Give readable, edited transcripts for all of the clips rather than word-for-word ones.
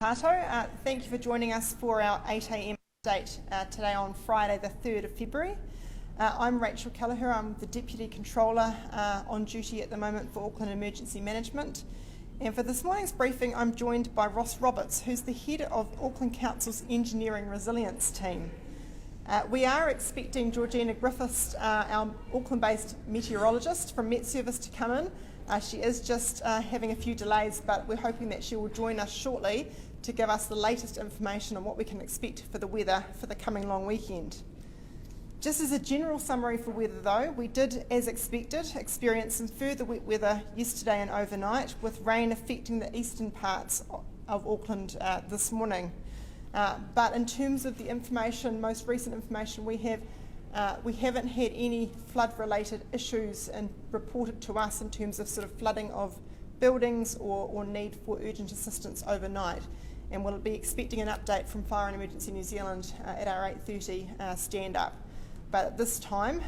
Thank you for joining us for our 8 a.m. update today on Friday the 3rd of February. I'm Rachel Kelleher. I'm the Deputy Controller on duty at the moment for Auckland Emergency Management. And for this morning's briefing, I'm joined by Ross Roberts, who's the head of Auckland Council's Engineering Resilience team. We are expecting Georgina Griffiths, our Auckland-based meteorologist from Met Service, to come in. She is just having a few delays, but we're hoping that she will join us shortly to give us the latest information on what we can expect for the weather for the coming long weekend. Just as a general summary for weather though, we did, as expected, experience some further wet weather yesterday and overnight, with rain affecting the eastern parts of Auckland this morning. But in terms of the information, most recent information we haven't had any flood-related issues reported to us in terms of sort of flooding of buildings or need for urgent assistance overnight. And we'll be expecting an update from Fire and Emergency New Zealand at our 8:30 stand-up. But at this time,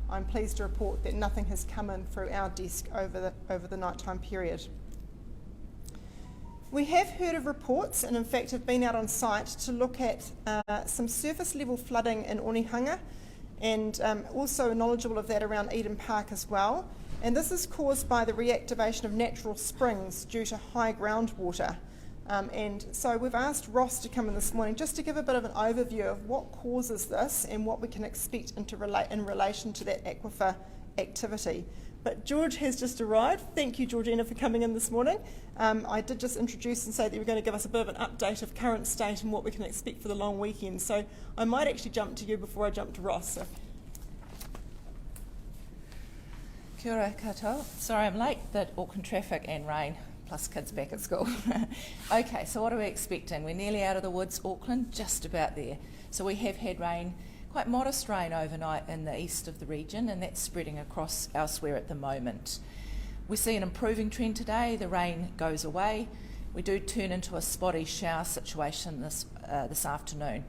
I'm pleased to report that nothing has come in through our desk over the nighttime period. We have heard of reports, and in fact have been out on site to look at some surface level flooding in Onehunga, and also knowledgeable of that around Eden Park as well. And this is caused by the reactivation of natural springs due to high groundwater. And so we've asked Ross to come in this morning just to give a bit of an overview of what causes this and what we can expect in relation to that aquifer activity. But George has just arrived. Thank you, Georgina, for coming in this morning. I did just introduce and say that you were going to give us a bit of an update of current state and what we can expect for the long weekend. So I might actually jump to you before I jump to Ross. So. Kia ora katoa. Sorry I'm late, but Auckland traffic and rain, plus kids back at school. Okay, so what are we expecting? We're nearly out of the woods, Auckland, just about there. So we have had rain, quite modest rain overnight in the east of the region, and that's spreading across elsewhere at the moment. We see an improving trend today. The rain goes away. We do turn into a spotty shower situation this afternoon.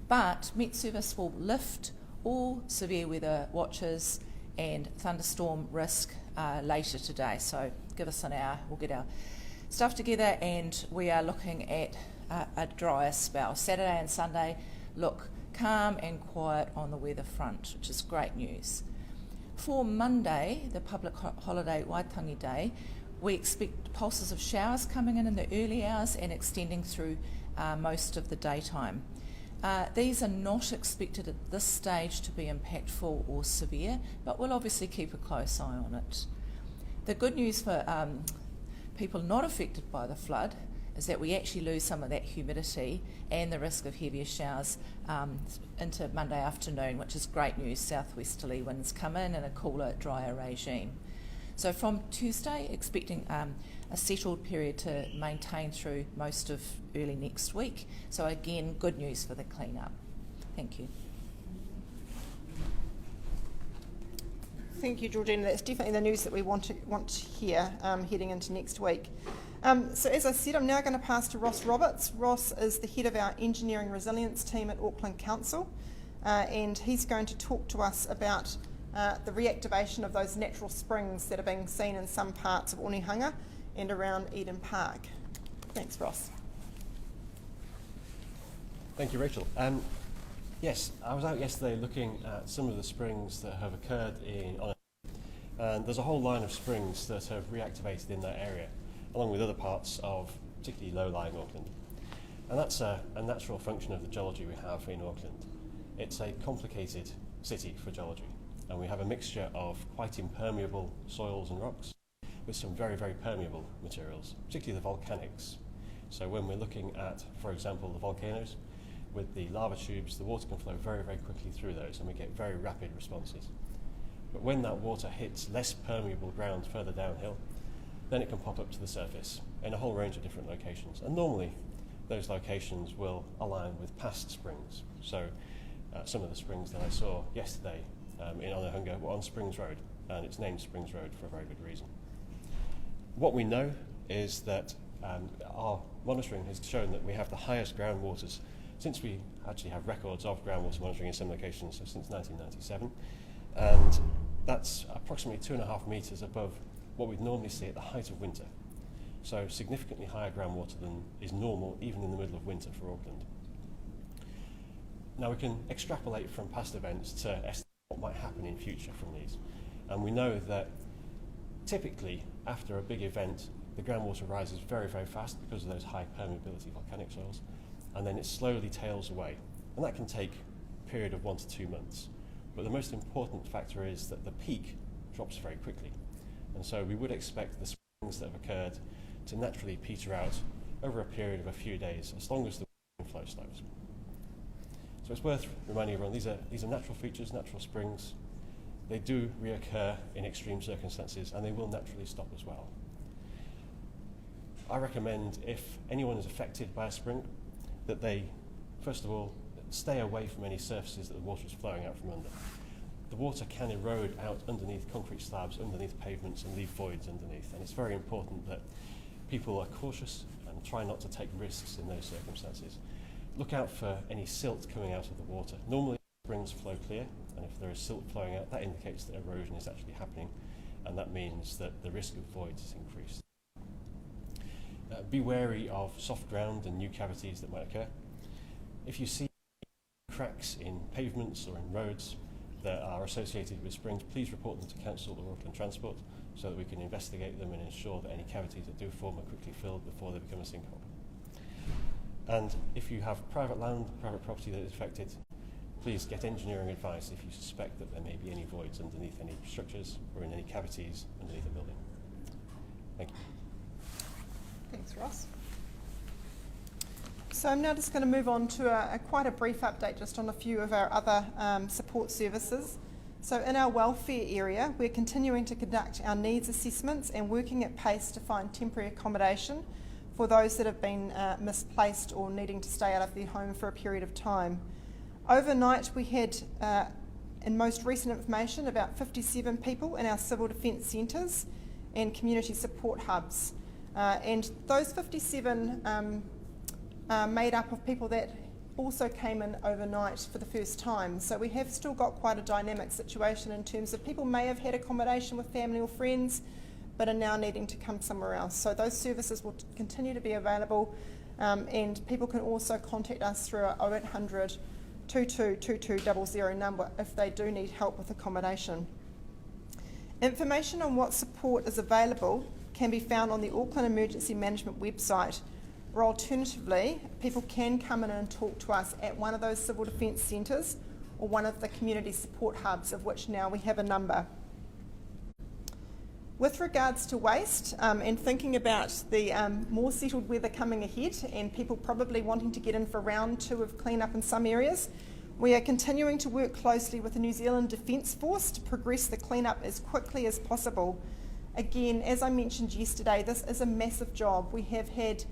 But Met Service will lift all severe weather watches and thunderstorm risk later today. So give us an hour, we'll get our stuff together, and we are looking at a drier spell. Saturday and Sunday look calm and quiet on the weather front, which is great news. For Monday, the public holiday Waitangi Day, we expect pulses of showers coming in the early hours and extending through most of the daytime. These are not expected at this stage to be impactful or severe, but we'll obviously keep a close eye on it. The good news for people not affected by the flood is that we actually lose some of that humidity and the risk of heavier showers into Monday afternoon, which is great news. Southwesterly winds come in and a cooler, drier regime. So from Tuesday, expecting a settled period to maintain through most of early next week. So again, good news for the clean-up. Thank you. Thank you, Georgina. That's definitely the news that we want to hear heading into next week. So as I said, I'm now going to pass to Ross Roberts. Ross is the head of our Engineering Resilience team at Auckland Council, and he's going to talk to us about the reactivation of those natural springs that are being seen in some parts of Onehunga and around Eden Park. Thanks, Ross. Thank you, Rachel. Yes, I was out yesterday looking at some of the springs that have occurred in Onehunga, and there's a whole line of springs that have reactivated in that area, along with other parts of particularly low-lying Auckland. And that's a natural function of the geology we have in Auckland. It's a complicated city for geology, and we have a mixture of quite impermeable soils and rocks with some very, very permeable materials, particularly the volcanics. So when we're looking at, for example, the volcanoes, with the lava tubes, the water can flow very, very quickly through those, and we get very rapid responses. But when that water hits less permeable ground further downhill, then it can pop up to the surface in a whole range of different locations. And normally, those locations will align with past springs. So some of the springs that I saw yesterday in Onehunga were on Springs Road, and it's named Springs Road for a very good reason. What we know is that our monitoring has shown that we have the highest groundwaters since we actually have records of groundwater monitoring in some locations since 1997, and that's approximately 2.5 metres above what we'd normally see at the height of winter. so significantly higher groundwater than is normal even in the middle of winter for Auckland. Now we can extrapolate from past events to estimate what might happen in future from these, and we know that typically after a big event the groundwater rises very, very fast because of those high permeability volcanic soils, and then it slowly tails away, and that can take a period of 1 to 2 months. But the most important factor is that the peak drops very quickly, and so we would expect the springs that have occurred to naturally peter out over a period of a few days as long as the flow slows. So it's worth reminding everyone these are natural features, natural springs. They do reoccur in extreme circumstances and they will naturally stop as well. I recommend if anyone is affected by a spring that they, first of all, stay away from any surfaces that the water is flowing out from under. The water can erode out underneath concrete slabs, underneath pavements, and leave voids underneath, and it's very important that people are cautious and try not to take risks in those circumstances. Look out for any silt coming out of the water. Normally springs flow clear, and if there is silt flowing out, that indicates that erosion is actually happening, and that means that the risk of voids is increased. Be wary of soft ground and new cavities that might occur. If you see cracks in pavements or in roads that are associated with springs, please report them to Council or Auckland Transport so that we can investigate them and ensure that any cavities that do form are quickly filled before they become a sinkhole. And if you have private land, private property that is affected, please get engineering advice if you suspect that there may be any voids underneath any structures or in any cavities underneath a building. Thank you. Thanks, Ross. So I'm now just going to move on to quite a brief update just on a few of our other support services. So in our welfare area, we're continuing to conduct our needs assessments and working at pace to find temporary accommodation for those that have been misplaced or needing to stay out of their home for a period of time. Overnight we had, in most recent information, about 57 people in our civil defence centres and community support hubs. And those 57 made up of people that also came in overnight for the first time. So we have still got quite a dynamic situation in terms of people may have had accommodation with family or friends but are now needing to come somewhere else. So those services will continue to be available, and people can also contact us through our 0800 22 2200 number if they do need help with accommodation. Information on what support is available can be found on the Auckland Emergency Management website, or alternatively, people can come in and talk to us at one of those civil defence centres or one of the community support hubs, of which now we have a number. With regards to waste and thinking about the more settled weather coming ahead and people probably wanting to get in for round 2 of clean-up in some areas, we are continuing to work closely with the New Zealand Defence Force to progress the clean-up as quickly as possible. Again, as I mentioned yesterday, this is a massive job. We have had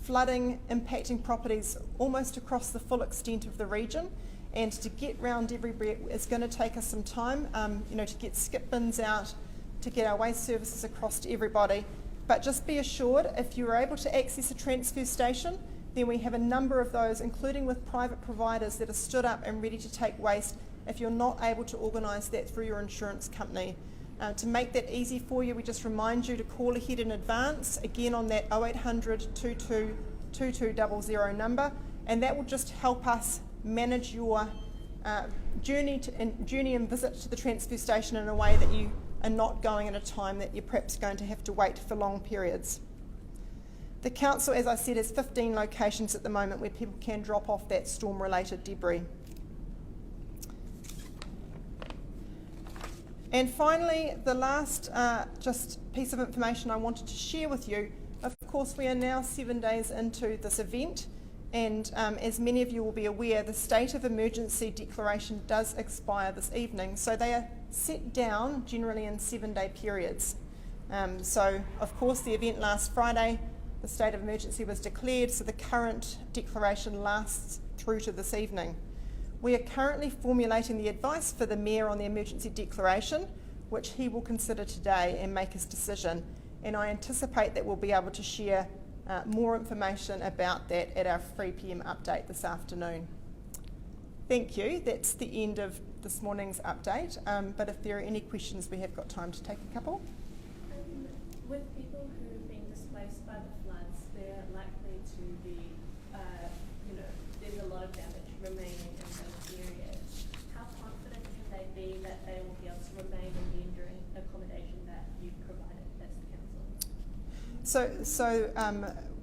flooding impacting properties almost across the full extent of the region, and to get round everywhere is going to take us some time, to get skip bins out, to get our waste services across to everybody. But just be assured, if you're able to access a transfer station, then we have a number of those, including with private providers that are stood up and ready to take waste if you're not able to organise that through your insurance company. To make that easy for you, we just remind you to call ahead in advance, again on that 0800 22 2200 number, and that will just help us manage your journey and visit to the transfer station in a way that you are not going at a time that you're perhaps going to have to wait for long periods. The council, as I said, has 15 locations at the moment where people can drop off that storm-related debris. And finally, the last just piece of information I wanted to share with you, of course we are now 7 days into this event, and as many of you will be aware, the state of emergency declaration does expire this evening, so they are set down generally in 7-day periods. So of course the event last Friday, the state of emergency was declared, so the current declaration lasts through to this evening. We are currently formulating the advice for the Mayor on the emergency declaration, which he will consider today and make his decision, and I anticipate that we'll be able to share more information about that at our 3 p.m. update this afternoon. Thank you. That's the end of this morning's update, but if there are any questions, we have got time to take a couple. With people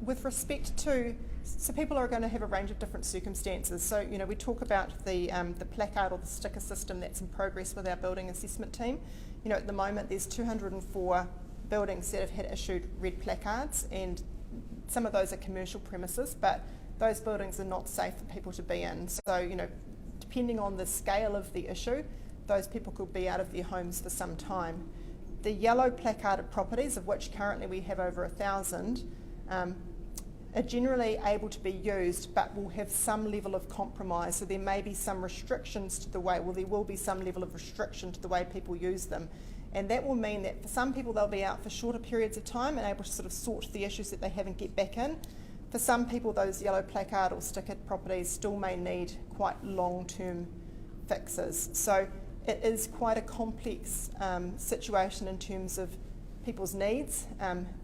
With respect to, so people are going to have a range of different circumstances. So, you know, we talk about the placard or the sticker system that's in progress with our building assessment team. You know, at the moment there's 204 buildings that have had issued red placards, and some of those are commercial premises, but those buildings are not safe for people to be in. So, you know, depending on the scale of the issue, those people could be out of their homes for some time. The yellow placarded properties, of which currently we have over 1,000, are generally able to be used, but will have some level of compromise. So there may be some restrictions to the way, well, there will be some level of restriction to the way people use them. And that will mean that for some people they'll be out for shorter periods of time and able to sort of sort the issues that they have and get back in. For some people, those yellow placard or stickered properties still may need quite long-term fixes. So it is quite a complex situation in terms of people's needs.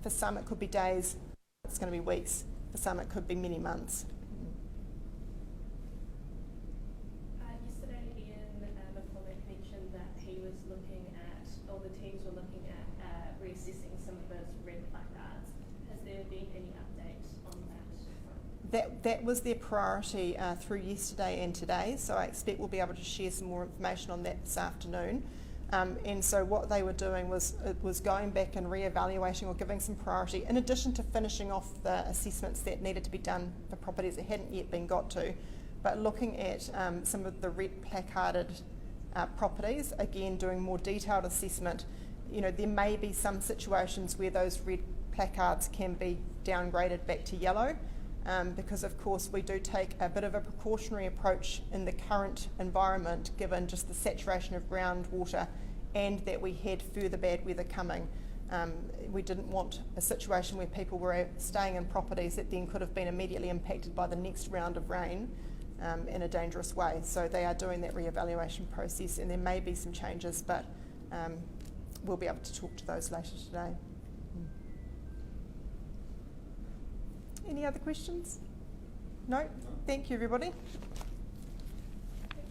For some it could be days, it's going to be weeks. For some it could be many months. Yesterday Ian McCormick mentioned that he was looking at, or the teams were looking at reassessing some of those red placards. Has there been any update on that? That was their priority through yesterday and today, so I expect we'll be able to share some more information on that this afternoon. And so what they were doing was going back and re-evaluating or giving some priority, in addition to finishing off the assessments that needed to be done for properties that hadn't yet been got to, but looking at some of the red placarded properties, again doing more detailed assessment. You know, there may be some situations where those red placards can be downgraded back to yellow, because of course we do take a bit of a precautionary approach in the current environment, given just the saturation of groundwater and that we had further bad weather coming. We didn't want a situation where people were staying in properties that then could have been immediately impacted by the next round of rain in a dangerous way. So they are doing that re-evaluation process, and there may be some changes, but we'll be able to talk to those later today. Any other questions? No? Thank you, everybody.